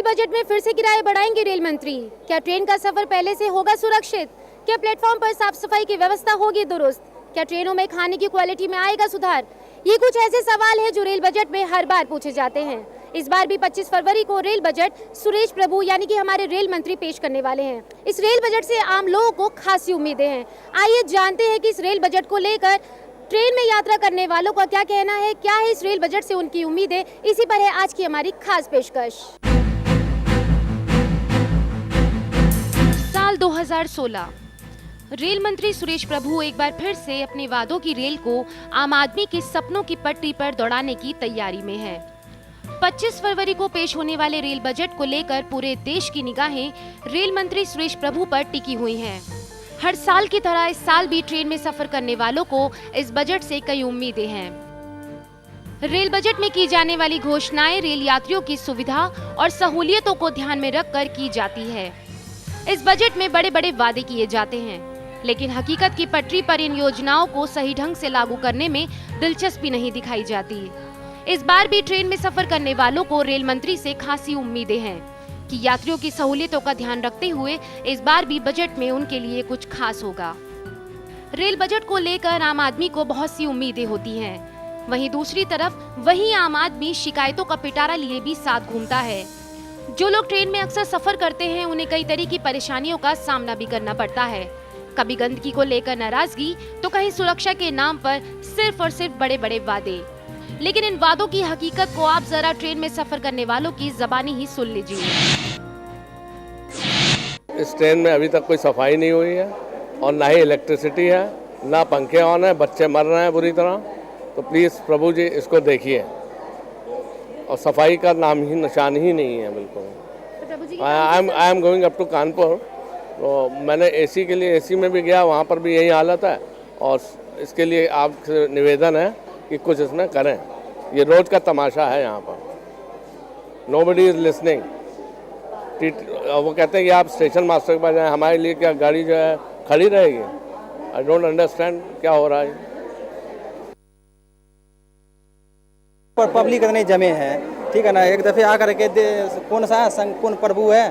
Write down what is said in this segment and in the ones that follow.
Rail budget में फिर से किराए बढ़ाएंगे रेल मंत्री। क्या ट्रेन का सफर पहले से होगा सुरक्षित? क्या प्लेटफॉर्म पर साफ सफाई की व्यवस्था होगी दुरुस्त? क्या ट्रेनों में खाने की क्वालिटी में आएगा सुधार? ये कुछ ऐसे सवाल हैं जो रेल बजट में हर बार पूछे जाते हैं। इस बार भी 25 फरवरी को रेल बजट सुरेश प्रभु यानी कि हमारे रेल मंत्री पेश करने वाले हैं। इस रेल बजट से आम लोगों को खासी उम्मीदें हैं। आइए जानते हैं कि इस रेल बजट को लेकर ट्रेन में यात्रा करने वालों का क्या कहना है, क्या है इस रेल बजट से उनकी उम्मीदें। इसी पर है आज की हमारी खास पेशकश। साल 2016 रेल मंत्री सुरेश प्रभु एक बार फिर से अपने वादों की रेल को आम आदमी के सपनों की पटरी पर दौड़ाने की तैयारी में है। 25 फरवरी को पेश होने वाले रेल बजट को लेकर पूरे देश की निगाहें रेल मंत्री सुरेश प्रभु पर टिकी हुई हैं। हर साल की तरह इस साल भी ट्रेन में सफर करने वालों को इस बजट से कई उम्मीदें हैं। रेल बजट में की जाने वाली घोषणाएं रेल यात्रियों की सुविधा और सहूलियतों को ध्यान में रखकर की जाती है। इस बजट में बड़े बड़े वादे किए जाते हैं, लेकिन हकीकत की पटरी पर इन योजनाओं को सही ढंग से लागू करने में दिलचस्पी नहीं दिखाई जाती। इस बार भी ट्रेन में सफर करने वालों को रेल मंत्री से खासी उम्मीदें हैं कि यात्रियों की सहूलियतों का ध्यान रखते हुए इस बार भी बजट में उनके लिए कुछ खास होगा। रेल बजट को लेकर आम आदमी को बहुत सी उम्मीदें होती हैं। वहीं दूसरी तरफ वही आम आदमी शिकायतों का पिटारा लिए भी साथ घूमता है। जो लोग ट्रेन में अक्सर सफर करते हैं उन्हें कई तरह की परेशानियों का सामना भी करना पड़ता है। कभी गंदगी को लेकर नाराजगी, तो कहीं सुरक्षा के नाम पर सिर्फ और सिर्फ बड़े बड़े वादे। लेकिन इन वादों की हकीकत को आप जरा ट्रेन में सफर करने वालों की ज़बानी ही सुन लीजिए। इस ट्रेन में अभी तक कोई सफाई नहीं हुई है और ना ही इलेक्ट्रिसिटी है, ना पंखे ऑन है, बच्चे मर रहे हैं बुरी तरह। तो प्लीज़ प्रभु जी इसको देखिए। और सफाई का नाम ही निशान ही नहीं है बिल्कुल। I am going up to Kanpur. तो मैंने एसी के लिए एसी में भी गया, वहाँ पर भी यही हालत है। और इसके लिए आपसे निवेदन है कि कुछ इसमें करें। ये रोज का तमाशा है यहाँ पर। Nobody is listening. वो कहते हैं कि आप स्टेशन मास्टर के पास जाएं, हमारे लिए क्या गाड़ी जो है खड़ी रहेगी? आई डोंट अंडरस्टैंड क्या हो रहा है। पर पब्लिक इतने जमे हैं, ठीक है ना। एक दफ़े आकर के कौन सा संघ कौन प्रभु है,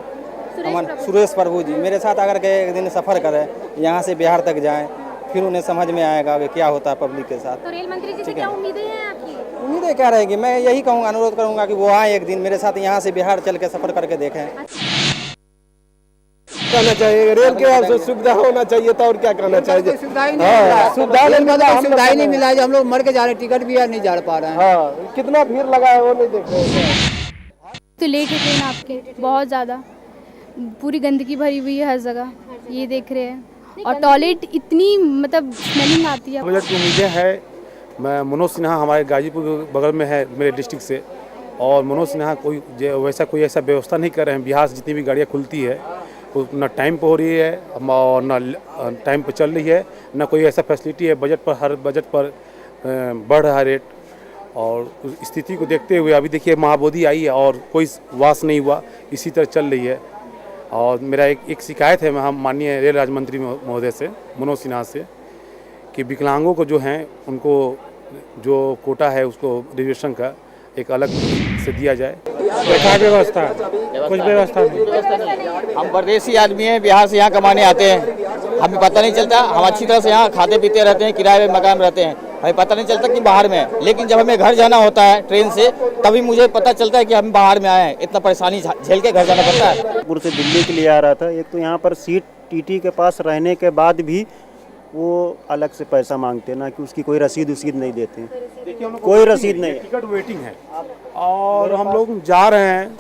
सुरेश प्रभु जी मेरे साथ आकर के एक दिन सफ़र करें, यहाँ से बिहार तक जाएं, फिर उन्हें समझ में आएगा कि क्या होता है पब्लिक के साथ। तो रेल मंत्री जी से क्या उम्मीदें हैं आपकी? उम्मीदें क्या रहेगी? मैं यही कहूँगा, अनुरोध करूँगा कि वो आए एक दिन मेरे साथ, यहाँ से बिहार चल के सफ़र करके देखें। कहना चाहिए रेल के सुविधा होना चाहिए था, और क्या कहना चाहिए? सुविधा ही नहीं मिला है। हम लोग मर के जा रहे हैं, टिकट भी नहीं जा पा रहे हैं। हाँ, कितना भीड़ लगा है वो नहीं देख रहे हैं। तो लेट है ट्रेन आपके, बहुत ज़्यादा पूरी गंदगी भरी हुई है हर जगह, ये देख रहे हैं। और टॉयलेट इतनी मतलब स्मेलिंग आती है। बजट की उम्मीदें है। मैं मनोज सिन्हा हमारे गाजीपुर के बगल में है मेरे डिस्ट्रिक्ट से, और मनोज सिन्हा कोई ऐसा व्यवस्था नहीं कर रहे हैं। बिहार से जितनी भी गाड़ियाँ खुलती है वो ना टाइम पर हो रही है और ना टाइम पर चल रही है, ना कोई ऐसा फैसिलिटी है। बजट पर हर बजट पर बढ़ रहा है रेट। और स्थिति को देखते हुए अभी देखिए महाबोधि आई है और कोई वास नहीं हुआ, इसी तरह चल रही है। और मेरा एक शिकायत है हम माननीय रेल राज्य मंत्री महोदय से, मनोज सिन्हा से, कि विकलांगों को जो हैं उनको जो कोटा है उसको रिजर्वेशन का एक अलग से दिया जाए। व्यवस्था कुछ व्यवस्था नहीं। हम परदेसी आदमी हैं, बिहार से यहाँ कमाने आते हैं, हमें पता नहीं चलता। हम अच्छी तरह से यहाँ खाते पीते रहते हैं, किराए में मकान रहते हैं, हमें पता नहीं चलता कि बाहर में है। लेकिन जब हमें घर जाना होता है ट्रेन से, तभी मुझे पता चलता है कि हम बाहर में आए हैं। इतना परेशानी झेल के घर जाना पड़ता है। पूरे से दिल्ली के लिए आ रहा था। एक तो यहाँ पर सीट टीटी के पास रहने के बाद भी वो अलग से पैसा मांगते हैं, ना कि उसकी कोई रसीद नहीं देते, कोई रसीद नहीं। टिकट वेटिंग है और हम लोग जा रहे हैं,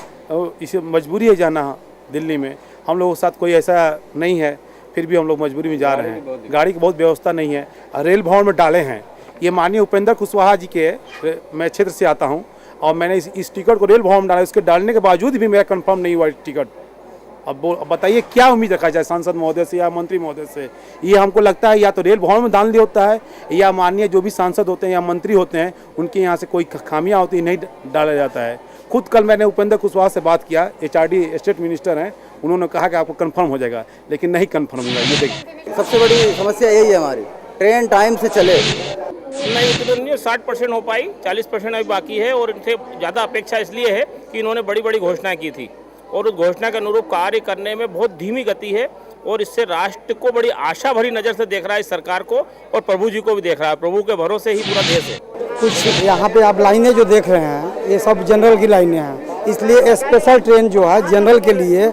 इसे मजबूरी है जाना दिल्ली में। हम लोगों के साथ कोई ऐसा नहीं है, फिर भी हम लोग मजबूरी में जा रहे हैं। गाड़ी की बहुत व्यवस्था नहीं है। रेल भवन में डाले हैं, ये माननीय उपेंद्र कुशवाहा जी के, मैं क्षेत्र से आता हूँ, और मैंने इस टिकट को रेल भवन में डाला। उसके डालने के बावजूद भी मेरा कंफर्म नहीं हुआ टिकट। अब बताइए क्या उम्मीद रखा जाए सांसद महोदय से या मंत्री महोदय से? ये हमको लगता है या तो रेल भवन में डाल दिया होता है, या माननीय जो भी सांसद होते हैं या मंत्री होते हैं उनके यहाँ से कोई खामियाँ होती है, नहीं डाला जाता है। खुद कल मैंने उपेंद्र कुशवाहा से बात किया, HRD स्टेट मिनिस्टर हैं, उन्होंने कहा कि आपको कंफर्म हो जाएगा, लेकिन नहीं कंफर्म हुआ। ये देखिए सबसे बड़ी समस्या यही है हमारी, ट्रेन टाइम से चले। नहीं, तो 60% हो पाई, 40% अभी बाकी है। और इनसे ज़्यादा अपेक्षा इसलिए है कि इन्होंने बड़ी बड़ी घोषणाएं की थी, और उस घोषणा के अनुरूप कार्य करने में बहुत धीमी गति है और इससे राष्ट्र को बड़ी आशा भरी नज़र से देख रहा है, इस सरकार को, और प्रभु जी को भी देख रहा है। प्रभु के भरोसे ही पूरा देश है। कुछ यहाँ पे आप लाइनें जो देख रहे हैं ये सब जनरल की लाइनें हैं, इसलिए स्पेशल ट्रेन जो है जनरल के लिए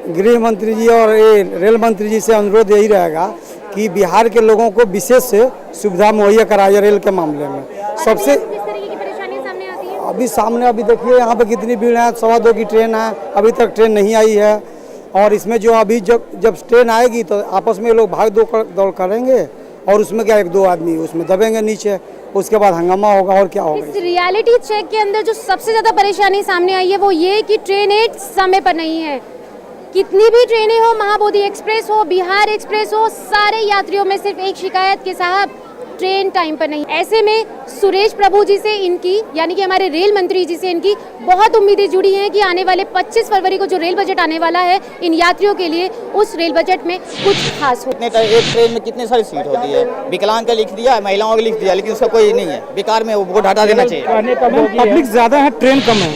गृह मंत्री जी और ये रेल मंत्री जी से अनुरोध यही रहेगा कि बिहार के लोगों को विशेष सुविधा मुहैया कराए रेल के मामले में। सबसे अभी देखिए यहाँ पे कितनी भीड़ है, 2:15 की ट्रेन है, अभी तक ट्रेन नहीं आई है। और इसमें जो अभी जब ट्रेन आएगी तो आपस में लोग भाग दौड़ करेंगे और उसमें क्या 1-2 आदमी उसमें दबेंगे नीचे, उसके बाद हंगामा होगा और क्या होगा। इस रियलिटी चेक के अंदर जो सबसे ज़्यादा परेशानी सामने आई है वो ये कि ट्रेनें समय पर नहीं है। कितनी भी ट्रेनें हो, महाबोधि एक्सप्रेस हो, बिहार एक्सप्रेस हो, सारे यात्रियों में सिर्फ एक शिकायत कि साहब ट्रेन टाइम पर नहीं। ऐसे में सुरेश प्रभु जी से इनकी, यानी कि हमारे रेल मंत्री जी से इनकी बहुत उम्मीदें जुड़ी हैं कि आने वाले 25 फरवरी को जो रेल बजट आने वाला है इन यात्रियों के लिए, उस रेल बजट में कुछ खास हो। एक ट्रेन में कितने सारी सीट होती है, विकलांग का लिख दिया, महिलाओं का लिख दिया, लेकिन उसका कोई नहीं है। बेकार में वो हटा देना चाहिए। पब्लिक ज़्यादा है, ट्रेन कम है।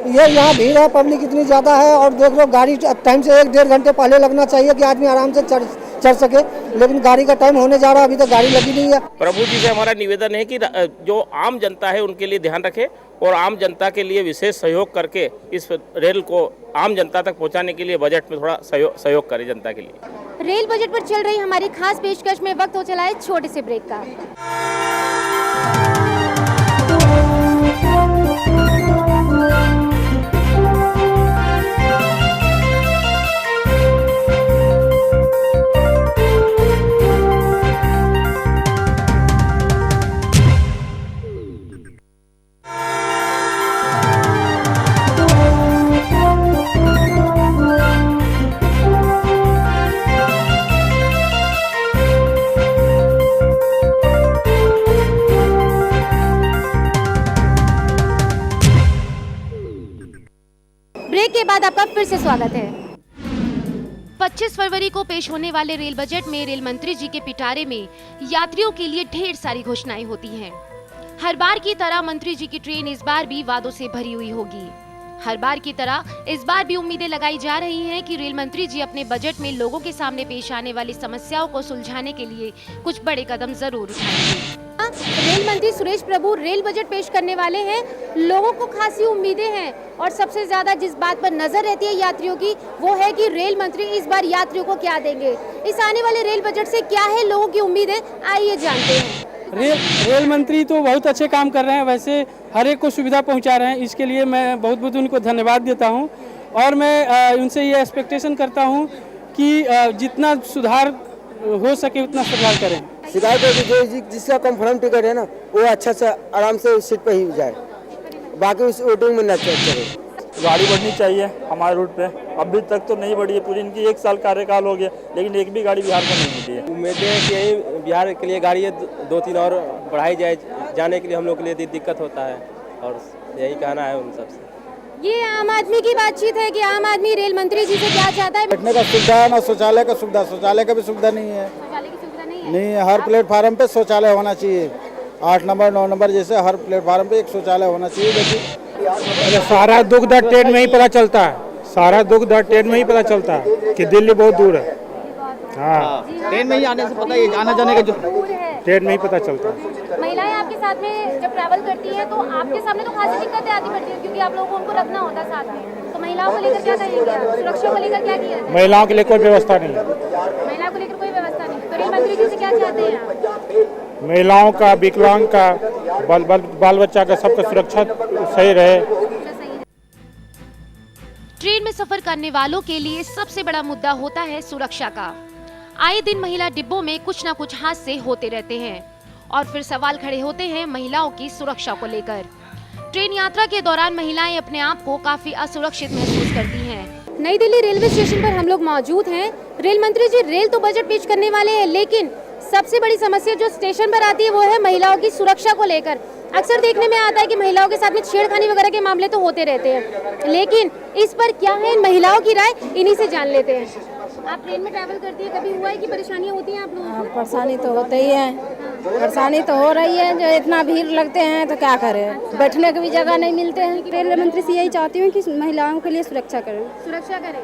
ये यहाँ भीड़ है, पब्लिक इतनी ज़्यादा है और देख लो गाड़ी टाइम से 1-1.5 घंटे पहले लगना चाहिए कि आदमी आराम से चढ़ सके, लेकिन गाड़ी का टाइम होने जा रहा है, अभी तक गाड़ी लगी नहीं है। प्रभु जी से हमारा निवेदन है कि जो आम जनता है उनके लिए ध्यान रखे और आम जनता के लिए विशेष सहयोग करके इस रेल को आम जनता तक पहुंचाने के लिए बजट में थोड़ा सहयोग करें जनता के लिए। रेल बजट पर चल रही हमारी खास पेशकश में वक्त हो चला है छोटे से ब्रेक का। ब्रेक के बाद आपका फिर से स्वागत है। 25 फरवरी को पेश होने वाले रेल बजट में रेल मंत्री जी के पिटारे में यात्रियों के लिए ढेर सारी घोषणाएं होती हैं। हर बार की तरह मंत्री जी की ट्रेन इस बार भी वादों से भरी हुई होगी। हर बार की तरह इस बार भी उम्मीदें लगाई जा रही हैं कि रेल मंत्री जी अपने बजट में लोगों के सामने पेश आने वाली समस्याओं को सुलझाने के लिए कुछ बड़े कदम जरूर उठाएंगे। रेल मंत्री सुरेश प्रभु रेल बजट पेश करने वाले हैं। लोगों को खासी उम्मीदें हैं और सबसे ज्यादा जिस बात पर नजर रहती है यात्रियों की वो है कि रेल मंत्री इस बार यात्रियों को क्या देंगे। इस आने वाले रेल बजट से क्या है लोगों की उम्मीदें, आइए जानते हैं। रेल मंत्री तो बहुत अच्छे काम कर रहे हैं, वैसे हर एक को सुविधा पहुंचा रहे हैं, इसके लिए मैं बहुत बहुत उनको धन्यवाद देता हूं। और मैं उनसे ये एक्सपेक्टेशन करता हूं कि जितना सुधार हो सके उतना सुधार करें। शिकायत है कि जिसका कंफर्म टिकट है ना वो अच्छा से आराम से उस सीट पर ही जाए, बाकी उस वेटिंग में न चले। गाड़ी बढ़नी चाहिए हमारे रूट पे, अभी तक तो नहीं बढ़ी है पूरी, इनकी 1 साल कार्यकाल हो गया लेकिन एक भी गाड़ी बिहार में नहीं मिली है। उम्मीदें हैं कि यही बिहार के लिए गाड़ी 2-3 और बढ़ाई जाए, जाने के लिए हम लोग के लिए दिक्कत होता है और यही कहना है उन सबसे। ये आम आदमी की बातचीत है कि आम आदमी रेल मंत्री जी से क्या चाहता है। बैठने का सुविधा है ना, शौचालय का सुविधा, शौचालय का भी सुविधा नहीं है। नहीं, हर प्लेटफार्म पे शौचालय होना चाहिए। 8 नंबर 9 नंबर जैसे हर प्लेटफार्म पे एक शौचालय होना चाहिए। अरे सारा दुख दर्द ट्रेन में ही पता चलता है, सारा दुख दर्द ट्रेन में ही पता चलता है कि दिल्ली बहुत दूर है। हाँ, ट्रेन में ही आने से पता है, आना जाने का जो ट्रेन में ही पता चलता है। महिलाएं आपके साथ में जब ट्रैवल करती हैं तो आपके सामने तो खासी दिक्कतें आती पड़ती हैं क्योंकि आप लोगों को उनको रखना होता है साथ में। तो महिलाओं को लेकर क्या कहेंगे, सुरक्षा को लेकर क्या किया जाए? महिलाओं के लिए कोई व्यवस्था नहीं है। महिलाओं को लेकर कोई व्यवस्था नहीं, तो रेल मंत्री जी से क्या चाहते हैं आप? महिलाओं का, विकलांग का, बाल बच्चा का, सबका सुरक्षा सही रहे। ट्रेन में सफर करने वालों के लिए सबसे बड़ा मुद्दा होता है सुरक्षा का। आए दिन महिला डिब्बों में कुछ न कुछ हादसे होते रहते हैं और फिर सवाल खड़े होते हैं महिलाओं की सुरक्षा को लेकर। ट्रेन यात्रा के दौरान महिलाएं अपने आप को काफी असुरक्षित महसूस करती हैं। नई दिल्ली रेलवे स्टेशन पर हम लोग मौजूद हैं। रेल मंत्री जी रेल तो बजट पेश करने वाले हैं, लेकिन सबसे बड़ी समस्या जो स्टेशन पर आती है वो है महिलाओं की सुरक्षा को लेकर। अक्सर देखने में आता है कि महिलाओं के साथ में छेड़खानी वगैरह के मामले तो होते रहते हैं, लेकिन इस पर क्या है महिलाओं की राय, इन्हीं से जान लेते हैं। आप ट्रेन में ट्रैवल करती है, कभी हुआ है कि परेशानियाँ होती हैं आप लोगों को? परेशानी तो होती ही है, परेशानी तो हो रही है। जो इतना भीड़ लगते हैं तो क्या करें, बैठने की भी जगह नहीं मिलते हैं। रेलवे मंत्री से यही चाहती हूँ कि महिलाओं के लिए सुरक्षा करें। सुरक्षा करें।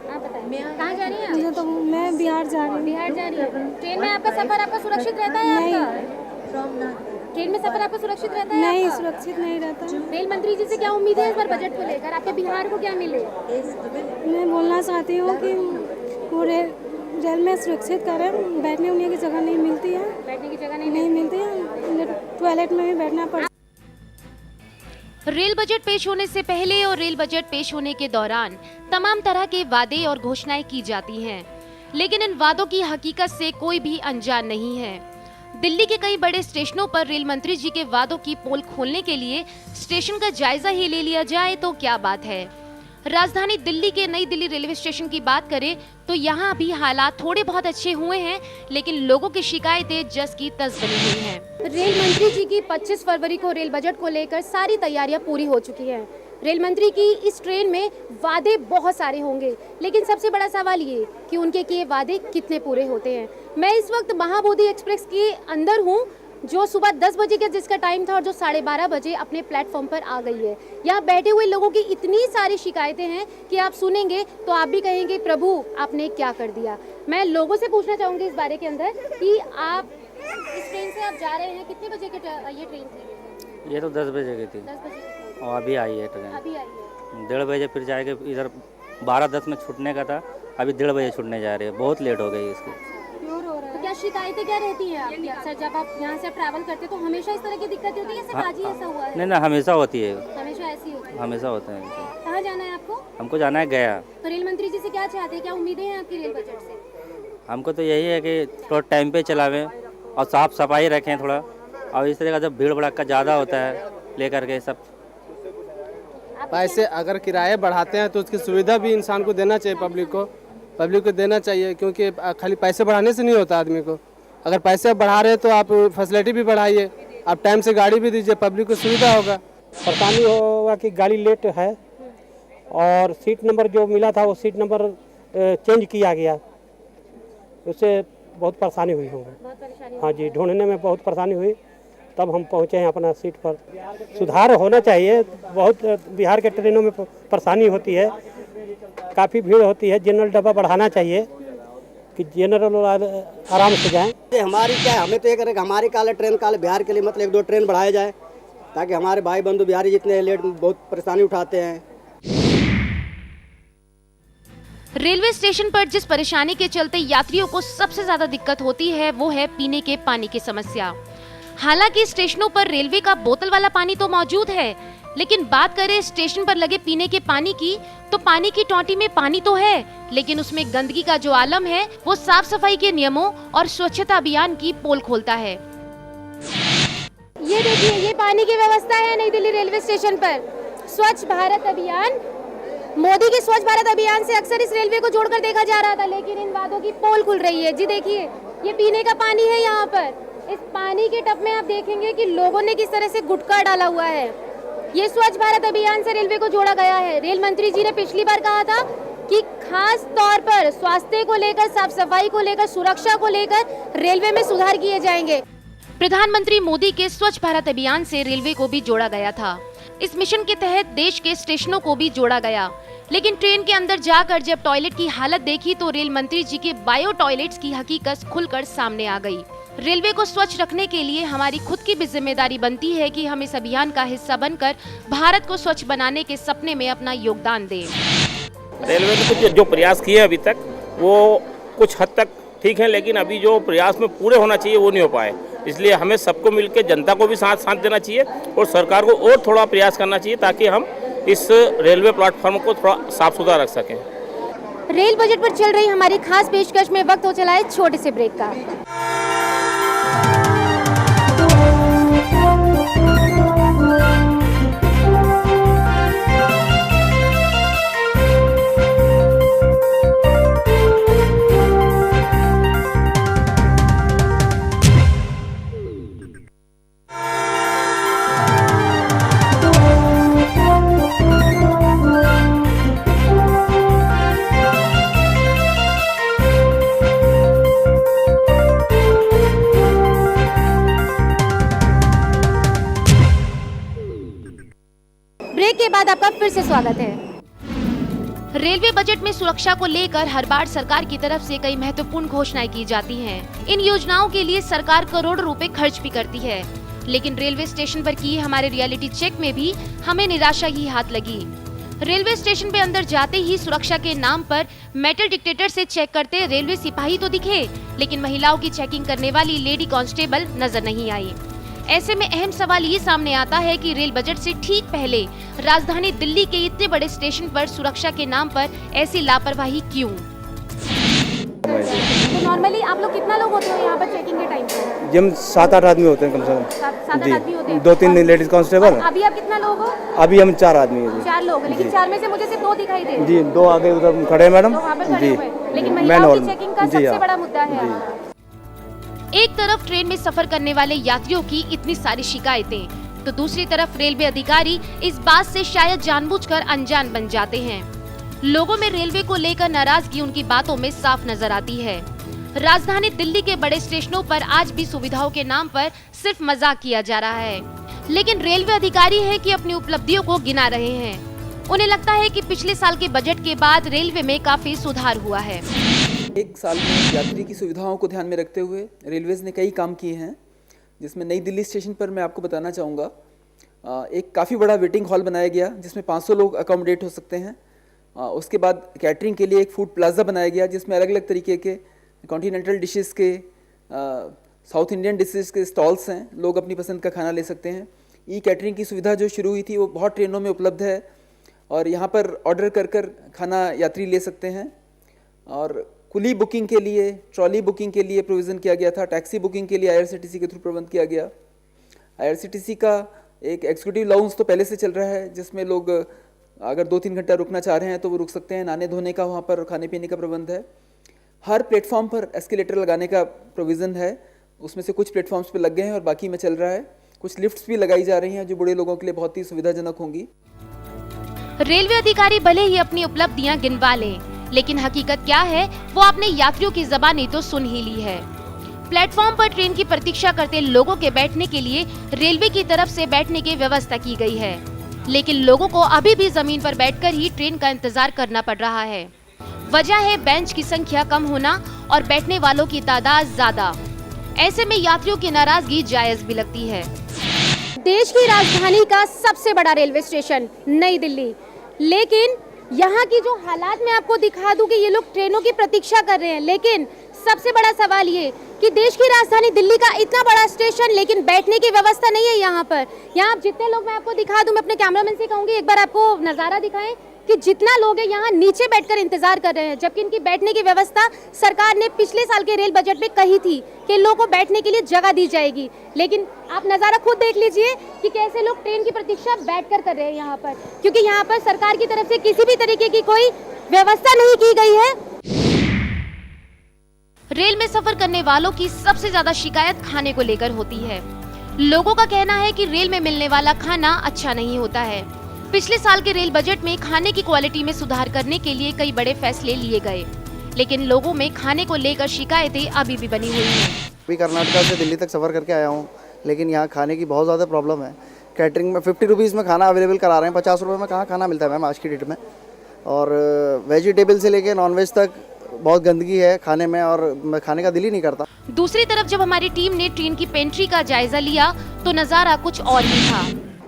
आप बताइए कहाँ जा रही हैं? मुझे तो मैं बिहार जा रही हूँ। बिहार जा रही है। ट्रेन में आपका सफर आपका सुरक्षित रहता है? आपका ट्रेन में सफर आपका सुरक्षित रहता है? नहीं, सुरक्षित नहीं रहता। रेल मंत्री जी से क्या उम्मीद है इस बार बजट को लेकर? आपके बिहार को क्या मिले? मैं बोलना चाहती हूँ कि वो रेल में सुरक्षित करें। बैठने उठने की जगह नहीं मिलती है, बैठने की जगह नहीं मिलती है, टॉयलेट में भी बैठना पड़ता है। रेल बजट पेश होने से पहले और रेल बजट पेश होने के दौरान तमाम तरह के वादे और घोषणाएं की जाती हैं, लेकिन इन वादों की हकीकत से कोई भी अनजान नहीं है। दिल्ली के कई बड़े स्टेशनों पर रेल मंत्री जी के वादों की पोल खोलने के लिए स्टेशन का जायजा ही ले लिया जाए तो क्या बात है। राजधानी दिल्ली के नई दिल्ली रेलवे स्टेशन की बात करें तो यहाँ भी हालात थोड़े बहुत अच्छे हुए हैं, लेकिन लोगों की शिकायतें जस की तस बनी हुई हैं। रेल मंत्री जी की 25 फरवरी को रेल बजट को लेकर सारी तैयारियां पूरी हो चुकी हैं। रेल मंत्री की इस ट्रेन में वादे बहुत सारे होंगे, लेकिन सबसे बड़ा सवाल ये कि उनके किए वादे कितने पूरे होते हैं। मैं इस वक्त महाबोधि एक्सप्रेस के अंदर हूँ, जो सुबह 10 बजे का जिसका टाइम था और जो 12:30 बजे अपने प्लेटफॉर्म पर आ गई है। यहाँ बैठे हुए लोगों की इतनी सारी शिकायतें हैं कि आप सुनेंगे तो आप भी कहेंगे प्रभु आपने क्या कर दिया। मैं लोगों से पूछना चाहूँगी इस बारे के अंदर कि आप इस ट्रेन से आप जा रहे हैं, कितने बजे की ये ट्रेन थी? ये तो 10 बजे की थी। 10 बजे की और अभी आई है ट्रेन। अभी आई है। 1:30 बजे फिर जाएगा, इधर 12:10 में छूटने का था, अभी 1:30 बजे छूटने जा रही है। बहुत लेट हो गई इसकी। तो क्या शिकायतें क्या रहती हैं आपकी? अक्सर जब आप यहाँ से ट्रैवल करते तो हमेशा इस तरह की दिक्कत होती है या सिर्फ आज ही ऐसा हुआ है? नहीं, हमेशा होती है, हमेशा ऐसी होती है। हमेशा होता है। कहाँ जाना है आपको? हमको जाना है गया। तो रेल मंत्री जी से क्या चाहते हैं, क्या उम्मीदें हैं आपकी रेल बजट से? हमको तो यही है कि थोड़ा टाइम पे चलावें और साफ सफाई रखें थोड़ा, और इस तरह का जब भीड़ भड़का ज़्यादा होता है लेकर के सब। पैसे अगर किराए बढ़ाते हैं तो उसकी सुविधा भी इंसान को देना चाहिए, पब्लिक को देना चाहिए, क्योंकि खाली पैसे बढ़ाने से नहीं होता आदमी को। अगर पैसे बढ़ा रहे हैं तो आप फैसिलिटी भी बढ़ाइए, आप टाइम से गाड़ी भी दीजिए, पब्लिक को सुविधा होगा। परेशानी होगा कि गाड़ी लेट है और सीट नंबर जो मिला था वो सीट नंबर चेंज किया गया, उससे बहुत परेशानी हुई होगी। हाँ जी, ढूंढने में बहुत परेशानी हुई, तब हम पहुँचे हैं अपना सीट पर। सुधार होना चाहिए, बहुत बिहार के ट्रेनों में परेशानी होती है, काफ़ी भीड़ होती है। जनरल डब्बा बढ़ाना चाहिए कि जनरल आराम से जाएं। हमारी क्या है, हमें तो ये करेगा हमारी काले ट्रेन काले बिहार के लिए मतलब 1-2 ट्रेन बढ़ाए जाए, ताकि हमारे भाई बंधु बिहारी जितने लेट बहुत परेशानी उठाते हैं। रेलवे स्टेशन पर जिस परेशानी के चलते यात्रियों को सबसे ज्यादा दिक्कत होती है वो है पीने के पानी की समस्या। हालांकि स्टेशनों पर रेलवे का बोतल वाला पानी तो मौजूद है, लेकिन बात करें स्टेशन पर लगे पीने के पानी की, तो पानी की टोंटी में पानी तो है, लेकिन उसमें गंदगी का जो आलम है वो साफ सफाई के नियमों और स्वच्छता अभियान की पोल खोलता है। ये देखिए, ये पानी की व्यवस्था है नई दिल्ली रेलवे स्टेशन पर। स्वच्छ भारत अभियान, मोदी के स्वच्छ भारत अभियान से अक्सर इस रेलवे को जोड़कर देखा जा रहा था, लेकिन इन वादों की पोल खुल रही है। जी देखिए, ये पीने का पानी है। यहाँ पर इस पानी के टब में आप देखेंगे कि लोगों ने किस तरह से गुटखा डाला हुआ है। ये स्वच्छ भारत अभियान से रेलवे को जोड़ा गया है। रेल मंत्री जी ने पिछली बार कहा था कि खास तौर पर स्वास्थ्य को लेकर, साफ सफाई को लेकर, सुरक्षा को लेकर रेलवे में सुधार किए जाएंगे। प्रधानमंत्री मोदी के स्वच्छ भारत अभियान से रेलवे को भी जोड़ा गया था। इस मिशन के तहत देश के स्टेशनों को भी जोड़ा गया, लेकिन ट्रेन के अंदर जाकर जब टॉयलेट की हालत देखी तो रेल मंत्री जी के बायो टॉयलेट्स की हकीकत खुलकर सामने आ गई। रेलवे को स्वच्छ रखने के लिए हमारी खुद की भी जिम्मेदारी बनती है कि हम इस अभियान का हिस्सा बनकर भारत को स्वच्छ बनाने के सपने में अपना योगदान दें। रेलवे ने कुछ जो प्रयास किए अभी तक वो कुछ हद तक ठीक है, लेकिन अभी जो प्रयास में पूरे होना चाहिए वो नहीं हो पाए। इसलिए हमें सबको मिलकर जनता को भी साथ देना चाहिए और सरकार को और थोड़ा प्रयास करना चाहिए, ताकि हम इस रेलवे प्लेटफॉर्म को थोड़ा साफ सुथरा रख सकें। रेल बजट पर चल रही हमारी खास पेशकश में वक्त हो चला है छोटे से ब्रेक का। फिर से स्वागत है। रेलवे बजट में सुरक्षा को लेकर हर बार सरकार की तरफ से कई महत्वपूर्ण घोषणाएं की जाती हैं। इन योजनाओं के लिए सरकार करोड़ों रुपए खर्च भी करती है, लेकिन रेलवे स्टेशन पर किए हमारे रियलिटी चेक में भी हमें निराशा ही हाथ लगी। रेलवे स्टेशन पे अंदर जाते ही सुरक्षा के नाम पर मेटल डिटेक्टर से चेक करते रेलवे सिपाही तो दिखे, लेकिन महिलाओं की चेकिंग करने वाली लेडी कांस्टेबल नजर नहीं आई। ऐसे में अहम सवाल ये सामने आता है कि रेल बजट से ठीक पहले राजधानी दिल्ली के इतने बड़े स्टेशन पर सुरक्षा के नाम पर ऐसी लापरवाही क्यों? तो नॉर्मली आप लोग कितना लोग होते हो यहाँ पर चेकिंग के टाइम पे? जी हम 7-8 आदमी होते हैं कम से कम। 7-8 आदमी होते हैं। 2-3 लेडीज कांस्टेबल। अभी आप कितना लोग हो? अभी हम 4 आदमी हैं। 4 लोग, लेकिन 4 में से मुझे सिर्फ 2 दिखाई दे रहे हैं। जी 2 आगे उधर खड़े हैं मैडम जी। लेकिन महिलाओं की चेकिंग का सबसे बड़ा मुद्दा है। एक तरफ ट्रेन में सफर करने वाले यात्रियों की इतनी सारी शिकायतें, तो दूसरी तरफ रेलवे अधिकारी इस बात से शायद जानबूझकर अनजान बन जाते हैं। लोगों में रेलवे को लेकर नाराजगी उनकी बातों में साफ नजर आती है। राजधानी दिल्ली के बड़े स्टेशनों पर आज भी सुविधाओं के नाम पर सिर्फ मजाक किया जा रहा है, लेकिन रेलवे अधिकारी है कि अपनी उपलब्धियों को गिना रहे हैं। उन्हें लगता है कि पिछले साल के बजट के बाद रेलवे में काफी सुधार हुआ है। एक साल में यात्री की सुविधाओं को ध्यान में रखते हुए रेलवेज ने कई काम किए हैं, जिसमें नई दिल्ली स्टेशन पर मैं आपको बताना चाहूँगा एक काफ़ी बड़ा वेटिंग हॉल बनाया गया जिसमें 500 लोग अकोमोडेट हो सकते हैं। उसके बाद कैटरिंग के लिए एक फूड प्लाजा बनाया गया जिसमें अलग अलग तरीके के कॉन्टिनेंटल डिशेस के साउथ इंडियन डिशेस के स्टॉल्स हैं, लोग अपनी पसंद का खाना ले सकते हैं। ई कैटरिंग की सुविधा जो शुरू हुई थी वो बहुत ट्रेनों में उपलब्ध है और यहाँ पर ऑर्डर कर खाना यात्री ले सकते हैं। और कुली बुकिंग के लिए, ट्रॉली बुकिंग के लिए प्रोविज़न किया गया था। टैक्सी बुकिंग के लिए IRCTC के थ्रू प्रबंध किया गया। IRCTC का एक एग्जीक्यूटिव लाउंज तो पहले से चल रहा है जिसमें लोग अगर 2-3 घंटा रुकना चाह रहे हैं तो वो रुक सकते हैं। नहाने धोने का वहाँ पर खाने पीने का प्रबंध है। हर प्लेटफॉर्म पर एस्केलेटर लगाने का प्रोविज़न है, उसमें से कुछ प्लेटफॉर्म्स पे लग गए हैं और बाकी में चल रहा है। कुछ लिफ्ट्स भी लगाई जा रही हैं जो बूढ़े लोगों के लिए बहुत ही सुविधाजनक होंगी। रेलवे अधिकारी भले ही अपनी उपलब्धियां गिनवा लें, लेकिन हकीकत क्या है वो आपने यात्रियों की ज़बानी तो सुन ही ली है। प्लेटफॉर्म पर ट्रेन की प्रतीक्षा करते लोगों के बैठने के लिए रेलवे की तरफ से बैठने की व्यवस्था की गई है, लेकिन लोगों को अभी भी जमीन पर बैठकर ही ट्रेन का इंतजार करना पड़ रहा है। वजह है बेंच की संख्या कम होना और बैठने वालों की तादाद ज्यादा। ऐसे में यात्रियों की नाराजगी जायज भी लगती है। देश की राजधानी का सबसे बड़ा रेलवे स्टेशन नई दिल्ली, लेकिन यहाँ की जो हालात मैं आपको दिखा दूं कि ये लोग ट्रेनों की प्रतीक्षा कर रहे हैं, लेकिन सबसे बड़ा सवाल ये कि देश की राजधानी दिल्ली का इतना बड़ा स्टेशन लेकिन बैठने की व्यवस्था नहीं है यहाँ पर। यहाँ आप जितने लोग, मैं आपको दिखा दूं, मैं अपने कैमरामैन से कहूँगी एक बार आपको नज़ारा दिखाएं कि जितना लोग हैं यहाँ नीचे बैठकर इंतजार कर रहे हैं, जबकि इनकी बैठने की व्यवस्था सरकार ने पिछले साल के रेल बजट में कही थी कि लोगों को बैठने के लिए जगह दी जाएगी। लेकिन आप नज़ारा खुद देख लीजिए कि कैसे लोग ट्रेन की प्रतीक्षा बैठकर कर रहे हैं यहाँ पर, क्योंकि यहाँ पर सरकार की तरफ से किसी भी तरीके की कोई व्यवस्था नहीं की गई है। रेल में सफर करने वालों की सबसे ज्यादा शिकायत खाने को लेकर होती है। लोगों का कहना है कि रेल में मिलने वाला खाना अच्छा नहीं होता है। पिछले साल के रेल बजट में खाने की क्वालिटी में सुधार करने के लिए कई बड़े फैसले लिए गए, लेकिन लोगों में खाने को लेकर शिकायतें अभी भी बनी हुई हैं। अभी कर्नाटका से दिल्ली तक सफ़र करके आया हूँ, लेकिन यहाँ खाने की बहुत ज़्यादा प्रॉब्लम है। कैटरिंग में 50 रुपीज़ में खाना अवेलेबल करा रहे हैं, 50 रुपये में कहाँ खाना मिलता है मैम आज की डेट में। और वेजिटेबल से लेके नॉनवेज तक बहुत गंदगी है खाने में और खाने का दिल ही नहीं करता। दूसरी तरफ जब हमारी टीम ने ट्रेन की पेंट्री का जायजा लिया तो नज़ारा कुछ और ही था।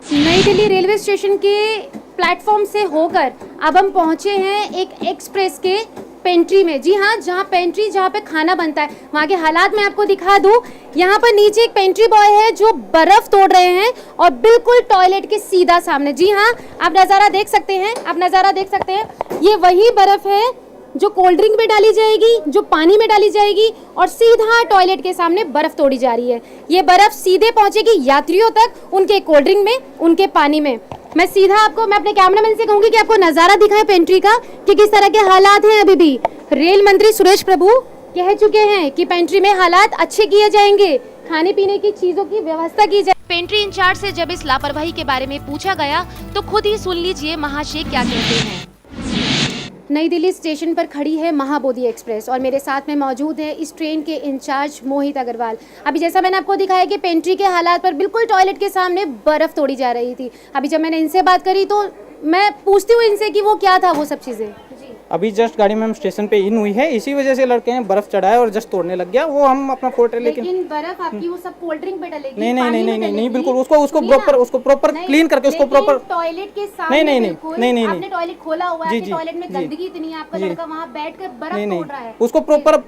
नई दिल्ली रेलवे स्टेशन के प्लेटफॉर्म से होकर अब हम पहुंचे हैं एक एक्सप्रेस के पेंट्री में। जी हाँ, जहाँ पेंट्री, जहाँ पे खाना बनता है, वहाँ के हालात मैं आपको दिखा दूँ। यहाँ पर नीचे एक पेंट्री बॉय है जो बर्फ तोड़ रहे हैं और बिल्कुल टॉयलेट के सीधा सामने। जी हाँ, आप नज़ारा देख सकते हैं, आप नज़ारा देख सकते हैं। ये वही बर्फ है जो कोल्ड ड्रिंक में डाली जाएगी, जो पानी में डाली जाएगी और सीधा टॉयलेट के सामने बर्फ तोड़ी जा रही है। ये बर्फ सीधे पहुंचेगी यात्रियों तक, उनके कोल्ड ड्रिंक में, उनके पानी में। मैं सीधा आपको, मैं अपने कैमरामैन से कहूंगी कि आपको नज़ारा दिखाएं पेंट्री का कि किस तरह के हालात हैं। अभी भी रेल मंत्री सुरेश प्रभु कह चुके हैं कि पेंट्री में हालात अच्छे किए जाएंगे, खाने पीने की चीजों की व्यवस्था की जाए। पेंट्री इंचार्ज से जब इस लापरवाही के बारे में पूछा गया तो खुद ही सुन लीजिए महाशय क्या कहते हैं। नई दिल्ली स्टेशन पर खड़ी है महाबोधि एक्सप्रेस और मेरे साथ में मौजूद है इस ट्रेन के इंचार्ज मोहित अग्रवाल। अभी जैसा मैंने आपको दिखाया कि पेंट्री के हालात पर बिल्कुल टॉयलेट के सामने बर्फ़ तोड़ी जा रही थी। अभी जब मैंने इनसे बात करी तो मैं पूछती हूँ इनसे कि वो क्या था वो सब चीज़ें। अभी जस्ट गाड़ी में हम स्टेशन पे इन हुई है, इसी वजह से लड़के हैं बर्फ चढ़ाया और जस्ट तोड़ने लग गया। वो हम अपना फोट है, लेकिन बर्फ आपकी वो सब कोल्ड ड्रिंक पे डलेगी, नहीं नहीं पानी नहीं में नहीं नहीं डलेगी। बिल्कुल उसको प्रॉपर क्लीन करके उसको प्रॉपर टॉयलेट के सामने नहीं बिल्कुल, नहीं नहीं आपने टॉयलेट खोला हुआ है जी, कि जी, टॉयलेट में जी, गंदगी इतनी है, आपका जी। लड़का वहाँ बैठकर बर्फ नहीं तोड़ रहा है।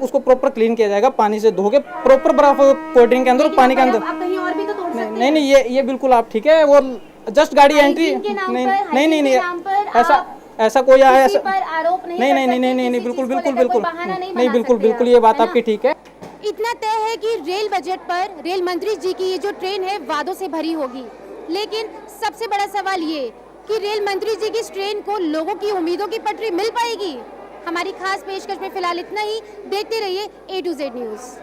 उसको प्रॉपर क्लीन किया जाएगा, पानी से धो के प्रॉपर बर्फ कोल्ड ड्रिंक के अंदर, पानी के अंदर। आप कहीं और भी तो तोड़ सकते हैं। नहीं नहीं ये बिल्कुल आप ठीक है, वो जस्ट गाड़ी एंट्री ऐसा कोई आया आरोप नहीं बिल्कुल ये बात आपकी ठीक है। इतना तय है कि रेल बजट पर रेल मंत्री जी की ये जो ट्रेन है वादों से भरी होगी, लेकिन सबसे बड़ा सवाल ये कि रेल मंत्री जी की इस ट्रेन को लोगों की उम्मीदों की पटरी मिल पाएगी। हमारी खास पेशकश में फिलहाल इतना ही। देखते रहिए A to Z न्यूज़।